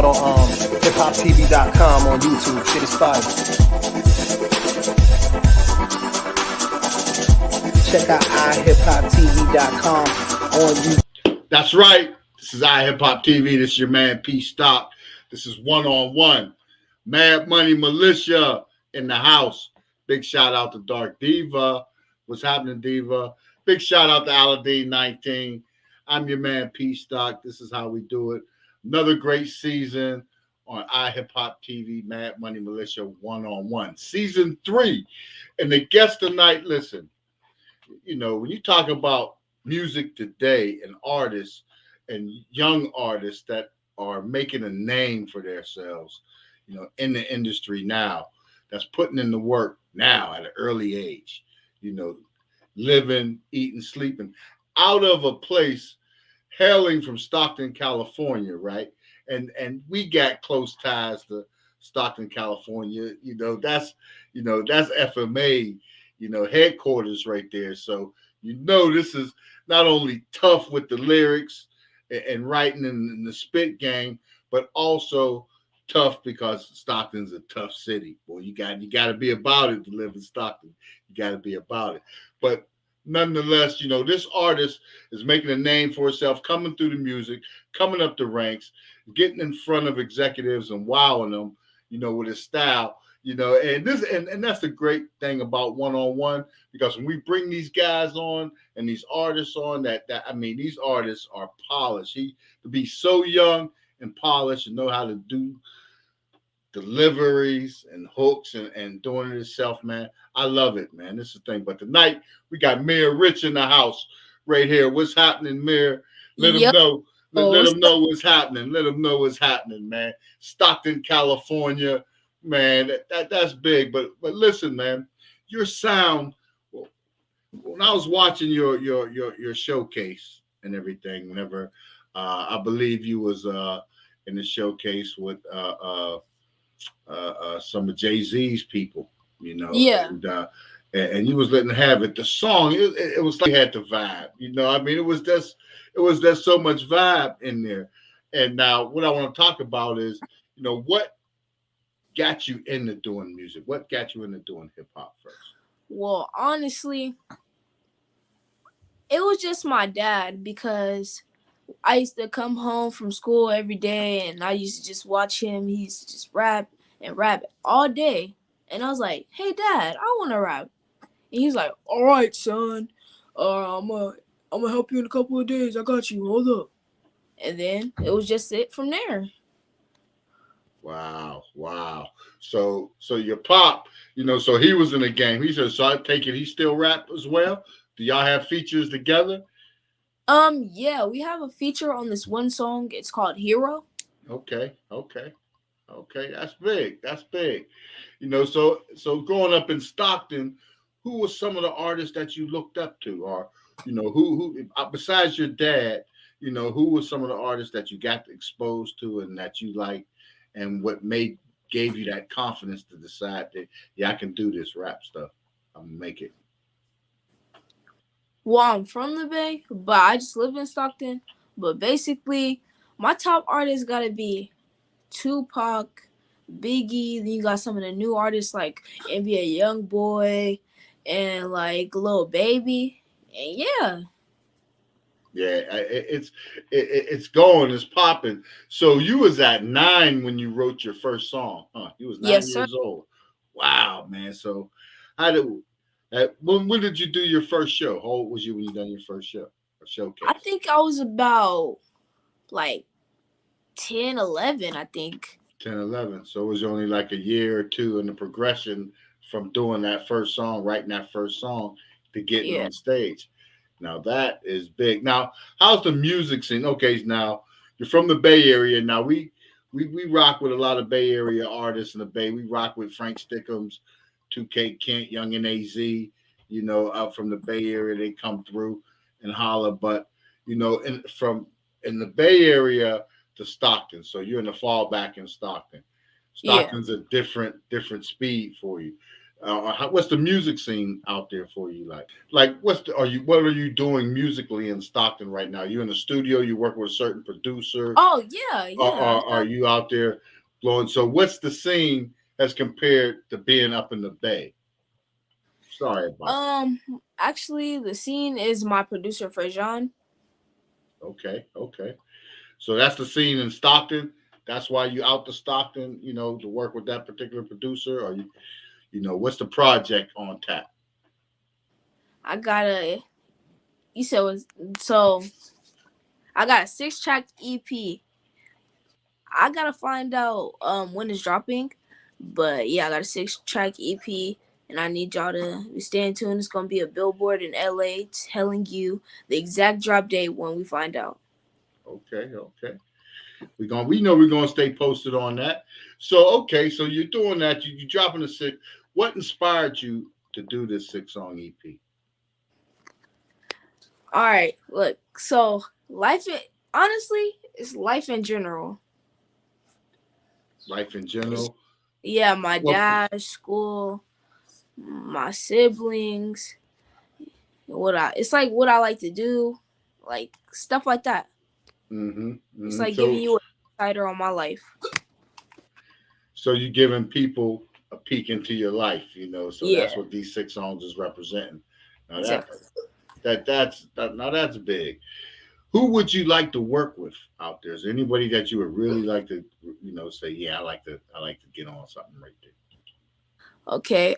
out on iHipHopTV.com on YouTube. Shit is fire. Check out iHipHopTV.com on YouTube. That's right. This is iHipHopTV. This is your man P Stock. This is one-on-one. Mad Money Militia in the house. Big shout out to Dark Diva. What's happening, Diva? Big shout out to Aladdin 19. I'm your man P Stock. This is how we do it. Another great season on iHipHopTV, Mad Money Militia one-on-one. Season 3. And the guest tonight, listen, you know, when you talk about music today and artists and young artists that are making a name for themselves, you know, in the industry now, that's putting in the work now at an early age, you know, living, eating, sleeping out of a place hailing from Stockton, California, right? And we got close ties to Stockton, California. That's FMA, headquarters right there. So, this is not only tough with the lyrics and writing in the spit game, but also tough because Stockton's a tough city. Boy, you got to be about it to live in Stockton. You got to be about it. But nonetheless, this artist is making a name for herself, coming through the music, coming up the ranks, getting in front of executives and wowing them, with his style, and that's the great thing about one-on-one, because when we bring these guys on and these artists on, these artists are polished. To be so young and polished and know how to do deliveries and hooks and doing it himself, man. I love it, man. This is the thing. But tonight we got Meir Rich in the house right here. What's happening, Meir? Let him know. Let him know what's happening. Let him know what's happening, man. Stockton, California, man. That's big. But listen, man, your sound. When I was watching your showcase and everything, whenever I believe you was in the showcase with some of Jay-Z's people, Yeah. And you was letting them have it. The song, it was like you had the vibe, it was just so much vibe in there. And now what I want to talk about is, what got you into doing music? What got you into doing hip hop first? Well, honestly, it was just my dad, because I used to come home from school every day and I used to just watch him. He used to just rap all day. And I was like, hey, Dad, I want to rap. And he's like, all right, son. I'm gonna help you in a couple of days. I got you. Hold up. And then it was just it from there. Wow. So your pop, so he was in the game. He said, so I take it he still rap as well? Do y'all have features together? Yeah, we have a feature on this one song. It's called Hero. Okay. That's big. So growing up in Stockton, who was some of the artists that you looked up to, or who besides your dad, who was some of the artists that you got exposed to and that you like, and what gave you that confidence to decide that, yeah, I can do this rap stuff. I'm gonna make it. Well, I'm from the Bay, but I just live in Stockton. But basically, my top artists gotta be Tupac, Biggie. Then you got some of the new artists like NBA YoungBoy and like Lil Baby. And yeah. Yeah, it's going, it's popping. So you was at 9 when you wrote your first song, huh? You was 9 Yes, years sir. old. Wow, man. So when did you do your first show? How old was you when you done your first show or showcase? I think I was about like 10, 11, I think. 10, 11. So it was only like a year or two in the progression from doing that first song, writing that first song, to getting on stage. Now that is big. Now, how's the music scene? Okay, now you're from the Bay Area. Now we rock with a lot of Bay Area artists in the Bay. We rock with Frank Stickums, 2K Kent, Young and AZ, out from the Bay Area, they come through and holler. But in the Bay Area to Stockton, so you're in the fallback in Stockton. Stockton's a different speed for you. What's the music scene out there for you like? Like, what are you doing musically in Stockton right now? You in the studio? You working with a certain producer? Oh yeah, yeah. Are you out there blowing? So, what's the scene as compared to being up in the Bay? Sorry about Actually, the scene is my producer for Jean. that. Okay. So that's the scene in Stockton. That's why you out to Stockton, to work with that particular producer, or what's the project on tap? I got a. You said was so. I got a 6-track EP. I gotta find out when it's dropping, but yeah, I got a 6-track EP, and I need y'all to stay tuned. It's gonna be a billboard in LA telling you the exact drop date when we find out. Okay. We know we're gonna stay posted on that. So so you're doing that. You dropping the 6. What inspired you to do this 6-song EP? All right, look. So honestly, it's life in general. Life in general. Yeah, my dad, school, my siblings, it's like what I like to do, like stuff like that. It's like giving you a insider on my life. So you're giving people a peek into your life, So Yeah. that's what these 6 songs is representing. Now Exactly. that's big. Who would you like to work with out there? Is there anybody that you would really like to, say, yeah, I like to get on something right there? Okay.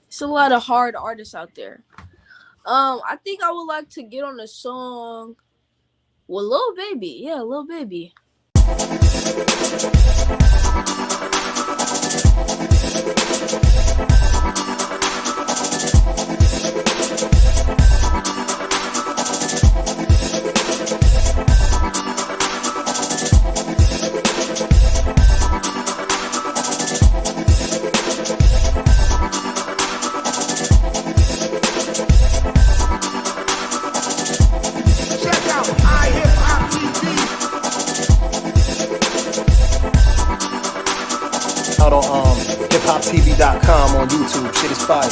It's a lot of hard artists out there. I think I would like to get on a song with Lil Baby. Yeah, Lil Baby. Out on iHipHopTV.com on YouTube. Shit is fire.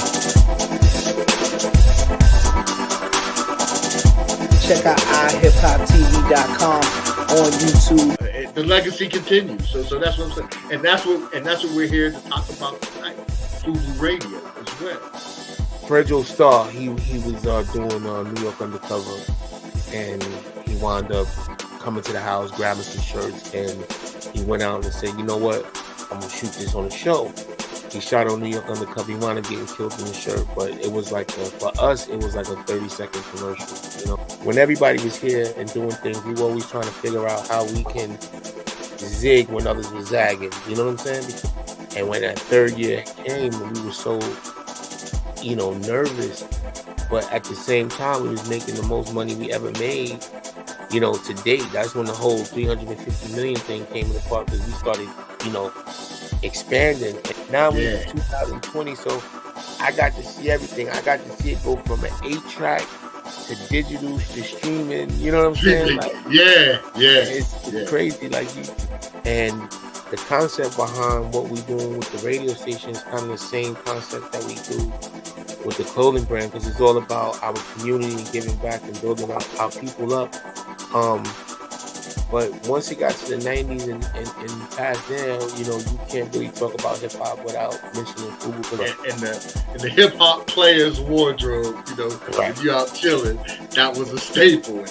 Check out iHipHopTV.com on YouTube. The legacy continues. So that's what I'm saying, and that's what we're here to talk about tonight. Fubu Radio as well. Fredro Starr, he was doing New York Undercover, and he wound up coming to the house, grabbing some shirts, and he went out and said, you know what, I'm gonna shoot this on a show. He shot on New York Undercover. He wound up getting killed in the shirt, but it was like for us, it was like a 30-second commercial. When everybody was here and doing things, we were always trying to figure out how we can zig when others were zagging. You know what I'm saying? And when that third year came, we were so, nervous, but at the same time, we was making the most money we ever made, to date. That's when the whole 350 million thing came into part, because we started, expanding. And now we're in 2020, so I got to see everything. I got to see it go from an 8-track to digital to streaming. You know what I'm saying? Like, it's crazy. And the concept behind what we're doing with the radio station is kind of the same concept that we do with the clothing brand, because it's all about our community and giving back and building our people up. But once it got to the 90s and past there, you can't really talk about hip hop without mentioning Fubu. And the hip hop player's wardrobe, right. If you out chilling, that was a staple.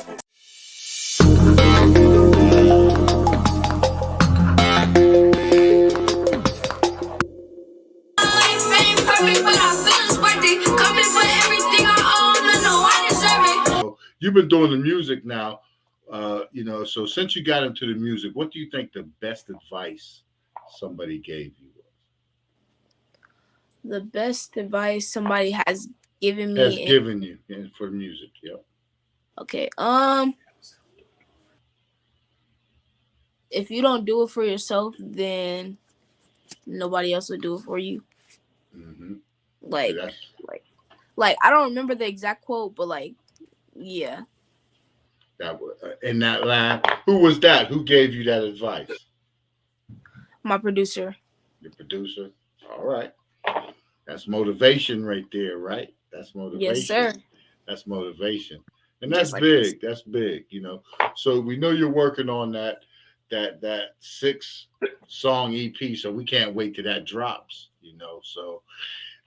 You've been doing the music now, so since you got into the music, what do you think the best advice somebody gave you was? The best advice somebody has given me for music, yeah. Okay. If you don't do it for yourself, then nobody else will do it for you. Mm-hmm. Like I don't remember the exact quote, but yeah. That was in that line. Who was that? Who gave you that advice? My producer. Your producer. All right. That's motivation right there, right? That's Yes, sir. motivation. That's motivation. And that's Just like this. big. That's big, you know. So we know you're working on that 6-song EP. So we can't wait till that drops, you know. So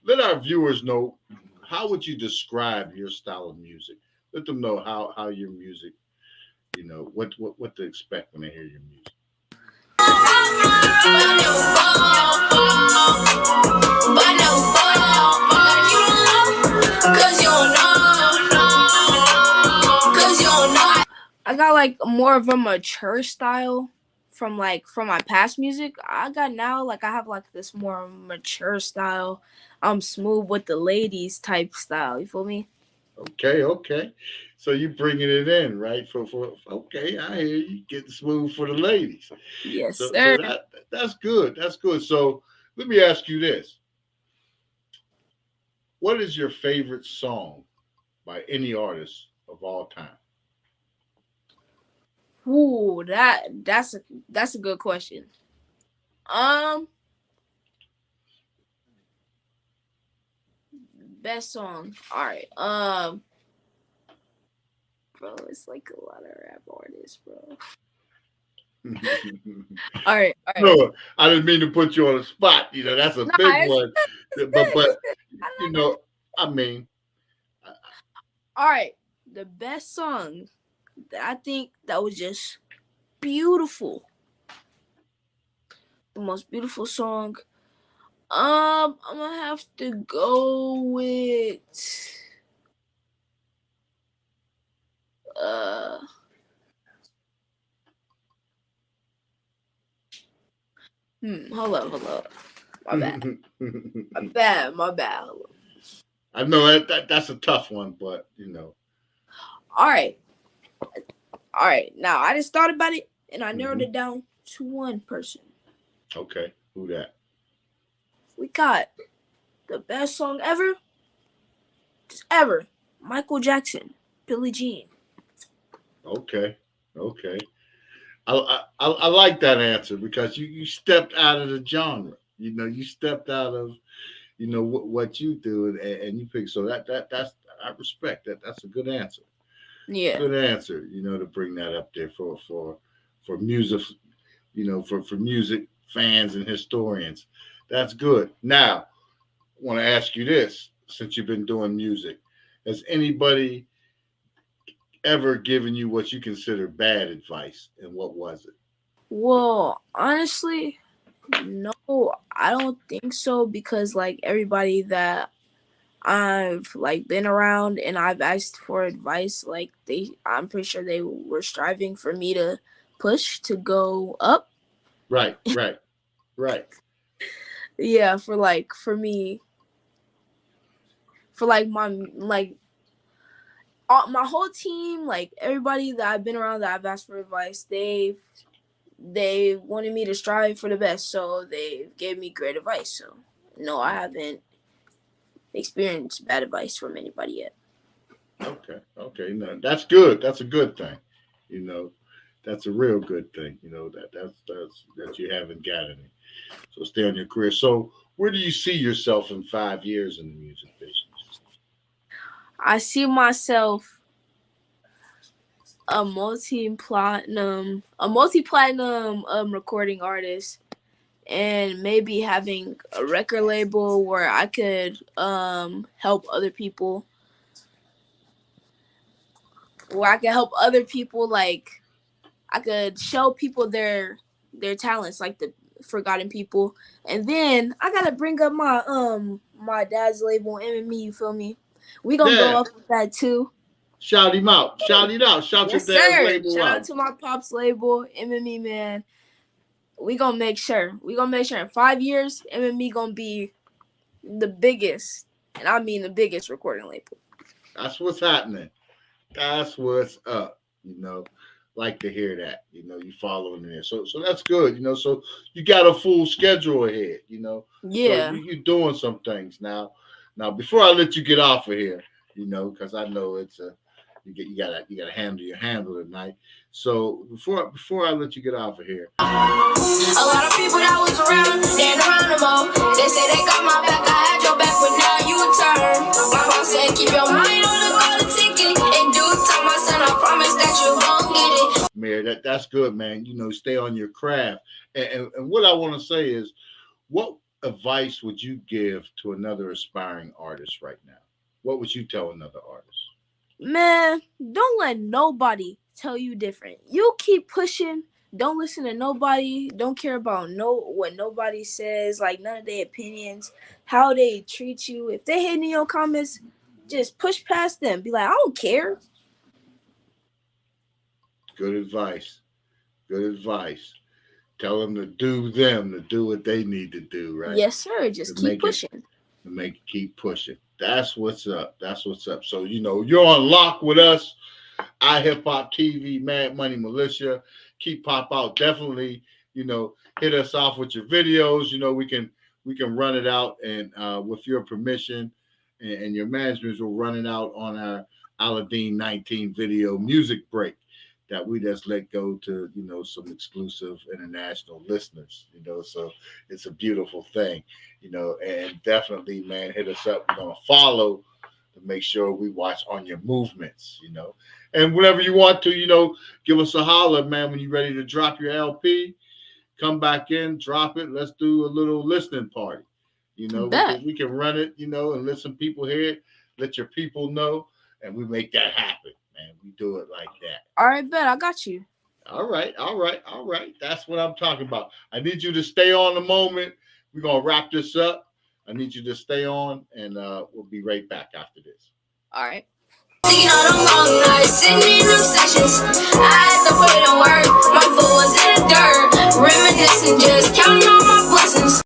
let our viewers know, how would you describe your style of music? Let them know how your music, you know, what to expect when they hear your music. I got like more of a mature style from my past music. I got now like I have like this more mature style. I'm smooth with the ladies type style. You feel me? Okay, okay. So you bringing it in, right? For okay, I hear you getting smooth for the ladies. Yes, So sir. that's good. That's good. So let me ask you this: what is your favorite song by any artist of all time? Ooh, that's a good question. Um, best song. All right. Bro, it's like a lot of rap artists, bro. All right, all right. No, I didn't mean to put you on the spot. You know, that's a Nah, big it's one. good. It's But good. It's good. you know, I mean, All right, the best song that I think that was just beautiful, the most beautiful song. I'm gonna have to go with uh. Hold up. My bad. My bad. Hold up. I know that's a tough one, but you know. All right. All right. Now I just thought about it and I narrowed Mhm. it down to one person. Okay, who that? We got the best song ever, just ever. Michael Jackson, Billie Jean. Okay, okay. I like that answer because you stepped out of the genre. You know, you stepped out of what you do and you pick. So that's I respect that. That's a good answer. Yeah. Good answer. You know, to bring that up there for music. You know, for music fans and historians. That's good. Now, I want to ask you this: since you've been doing music, has anybody ever given you what you consider bad advice, and what was it? Well, honestly, no, I don't think so because like everybody that I've like been around and I've asked for advice, like I'm pretty sure they were striving for me to push to go up. Right, right, right. Yeah, for me, for like my whole team, like everybody that I've been around that I've asked for advice, they wanted me to strive for the best, so they gave me great advice. So no, I haven't experienced bad advice from anybody yet. Okay, okay. No, that's good. That's a good thing. You know, that's a real good thing. You know that you haven't got any. So stay on your career. So where do you see yourself in 5 years in the music business? I see myself a multi-platinum recording artist and maybe having a record label where I could help other people, like I could show people their talents, like the forgotten people. And then I gotta bring up my dad's label, MME, you feel me? We gonna go Yeah, up with that too. shout him out. Shout it out. Shout your Yes, dad's sir. label Shout out out. to my pops label, MME, man. We gonna make sure. In 5 years, MME gonna be the biggest, and I mean the biggest recording label. That's what's happening. That's what's up. You know, like to hear that. You know, you following there. So that's good. You know, so you got a full schedule ahead. You know, so Yeah. you doing some things now. Now, before I let you get off of here, you know, because I know you gotta handle your handle tonight. So before I let you get off of here, a lot of people that was around, they ain't around no more. They say they got my back, I had your back, but now you turn. My mom said keep your mind on the golden ticket. In due time, my son, I promise that you gon' get it. Mayor, that's good, man. You know, stay on your craft. And what I want to say is, what advice would you give to another aspiring artist right now? What would you tell another artist? Man, don't let nobody tell you different. You keep pushing. Don't listen to nobody. Don't care about what nobody says, like none of their opinions, how they treat you. If they hate in your comments, just push past them. Be like, I don't care. Good advice. Good advice. Tell them to do what they need to do, right? Yes, sir. Just keep pushing. Keep pushing. That's what's up. That's what's up. So, you know, you're on lock with us. iHipHopTV, Mad Money Militia. Keep pop out. Definitely, you know, hit us off with your videos. You know, we can run it out, and with your permission and your management, will run it out on our Aladdin 19 video music break that we just let go to, you know, some exclusive international listeners, you know, so it's a beautiful thing, you know, and definitely, man, hit us up. We're going to follow to make sure we watch on your movements, you know, and whenever you want to, you know, give us a holler, man, when you're ready to drop your LP, come back in, drop it. Let's do a little listening party, you know, we can run it, you know, and let some people hear it, let your people know, and we make that happen. Man, we do it like that. All right, bet. I got you. All right. That's what I'm talking about. I need you to stay on the moment. We're going to wrap this up. I need you to stay on, and we'll be right back after this. All right. Thinking all them long nights, sitting in them sessions. I had to put in work. My foot was in the dirt. Reminiscing, just counting all my blessings.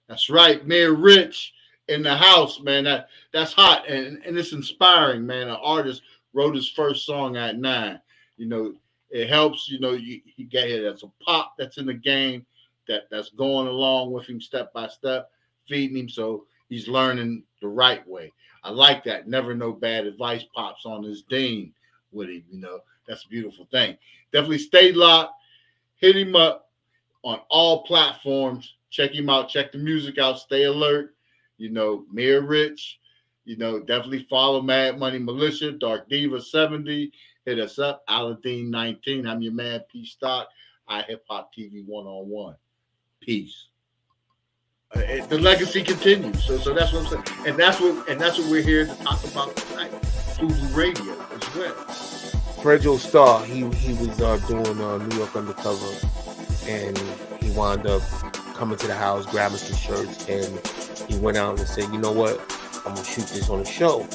That's right, Meir Rich in the house, man. That's hot, and it's inspiring, man. An artist wrote his first song at 9. You know, it helps. You know, he got here. That's a pop that's in the game that's going along with him step by step, feeding him, so he's learning the right way. I like that. Never no bad advice. Pops on his dean with him. You know, that's a beautiful thing. Definitely stay locked. Hit him up on all platforms. Check him out. Check the music out. Stay alert. You know, Meir Rich. You know, definitely follow Mad Money Militia, Dark Diva 70. Hit us up, Aladdin 19. I'm your man, P Stock. iHipHopTV 1-on-1. Peace. The legacy continues. So that's what I'm saying. And that's what we're here to talk about tonight. Fuji Radio as well. Fredro Starr, he was doing New York Undercover, and he wound up coming to the house, grabbing some shirts, and he went out and said, you know what, I'm gonna shoot this on a show.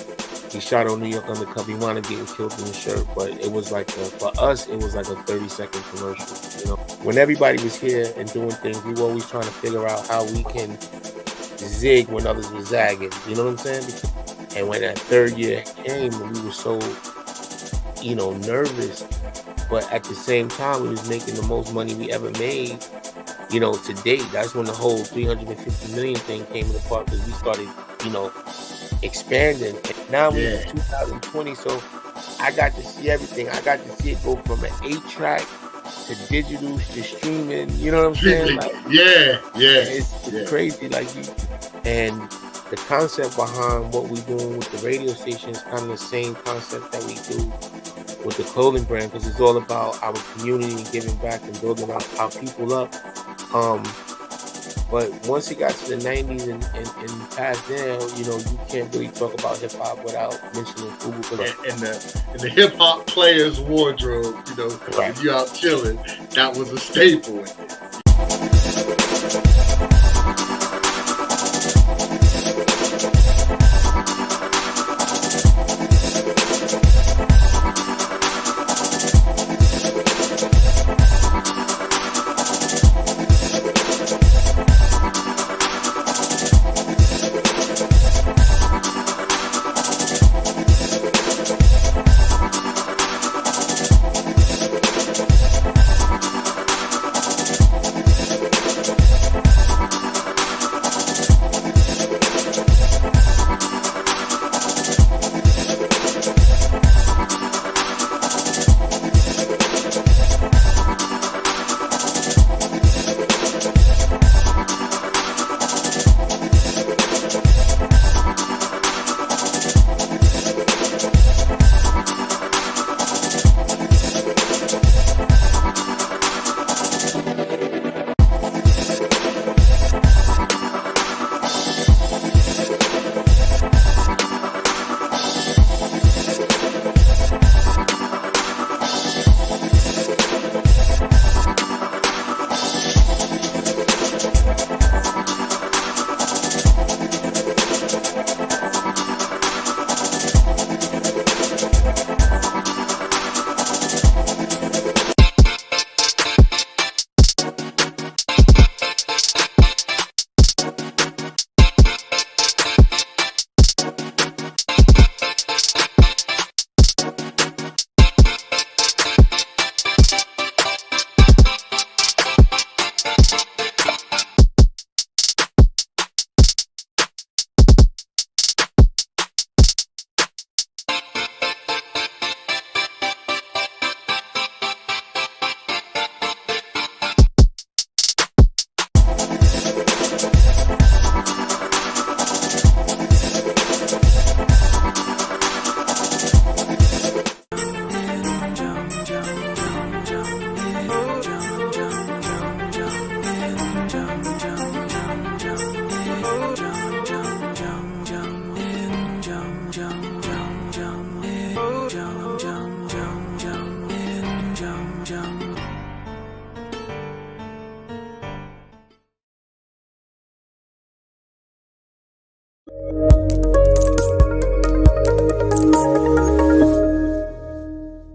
He shot on New York Undercover. He wound up getting killed in the shirt, but it was like for us, it was like a 30-second commercial. You know, when everybody was here and doing things, we were always trying to figure out how we can zig when others were zagging. You know what I'm saying? And when that third year came, we were so, you know, nervous, but at the same time, we was making the most money we ever made, you know, to date. That's when the whole 350 million thing came into part, because we started, you know, expanding. And now we're in 2020, so I got to see everything. I got to see it go from an 8-track to digital to streaming. You know what I'm saying? Like, it's crazy. Like, and the concept behind what we're doing with the radio station is kind of the same concept that we do with the clothing brand, because it's all about our community and giving back and building our people up. But once it got to the 90s and past then, you know, you can't really talk about hip hop without mentioning Fubu. In the hip hop player's wardrobe, you know, right. if you out chilling, that was a staple in it.